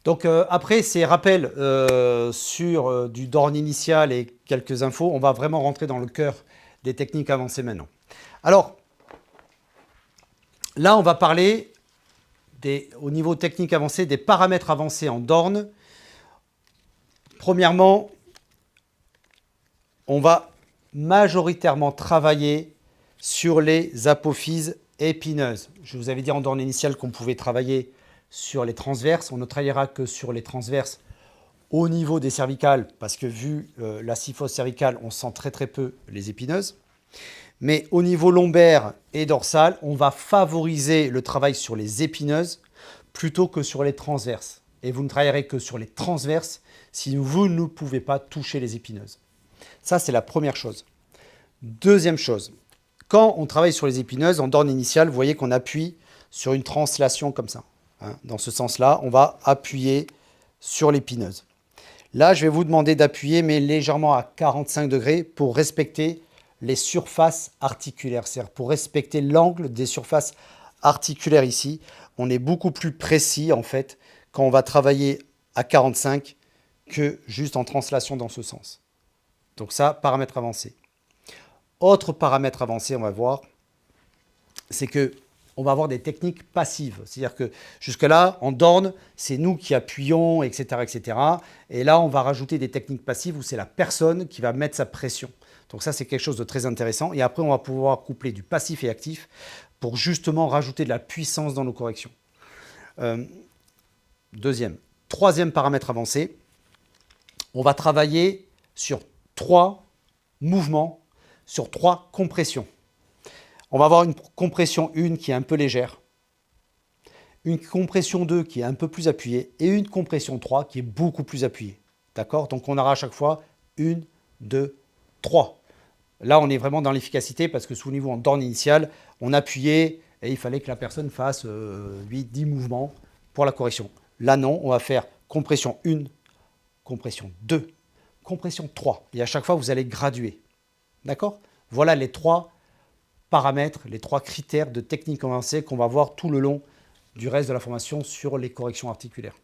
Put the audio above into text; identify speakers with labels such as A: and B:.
A: Donc après ces rappels sur du Dorn initial et quelques infos, on va vraiment rentrer dans le cœur des techniques avancées maintenant. Alors, là on va parler au niveau technique avancé des paramètres avancés en Dorn. Premièrement, on va majoritairement travailler sur les apophyses épineuses. Je vous avais dit en Dorn initial qu'on pouvait travailler sur les transverses. On ne travaillera que sur les transverses au niveau des cervicales, parce que vu la syphose cervicale, on sent très peu les épineuses. Mais au niveau lombaire et dorsal, on va favoriser le travail sur les épineuses plutôt que sur les transverses. Et vous ne travaillerez que sur les transverses si vous ne pouvez pas toucher les épineuses. Ça, c'est la première chose. Deuxième chose, quand on travaille sur les épineuses, en Dorn initial, vous voyez qu'on appuie sur une translation comme ça. Dans ce sens-là, on va appuyer sur l'épineuse. Là, je vais vous demander d'appuyer, mais légèrement à 45 degrés pour respecter les surfaces articulaires, c'est-à-dire pour respecter l'angle des surfaces articulaires ici. On est beaucoup plus précis, en fait, quand on va travailler à 45 que juste en translation dans ce sens. Donc ça, paramètre avancé. Autre paramètre avancé, on va voir, c'est que on va avoir des techniques passives. C'est-à-dire que jusque-là, en Dorn, c'est nous qui appuyons, etc., etc. Et là, on va rajouter des techniques passives où c'est la personne qui va mettre sa pression. Donc ça, c'est quelque chose de très intéressant. Et après, on va pouvoir coupler du passif et actif pour justement rajouter de la puissance dans nos corrections. Troisième paramètre avancé, on va travailler sur 3 mouvements, sur 3 compressions. On va avoir une compression 1 qui est un peu légère, une compression 2 qui est un peu plus appuyée et une compression 3 qui est beaucoup plus appuyée. D'accord? Donc on aura à chaque fois 1, 2, 3. Là, on est vraiment dans l'efficacité parce que souvenez-vous, en Dorn initial, on appuyait et il fallait que la personne fasse 8-10 mouvements pour la correction. Là, non, on va faire compression 1, compression 2, compression 3. Et à chaque fois, vous allez graduer. D'accord? Voilà les 3 paramètres, les 3 critères de technique avancée qu'on va voir tout le long du reste de la formation sur les corrections articulaires.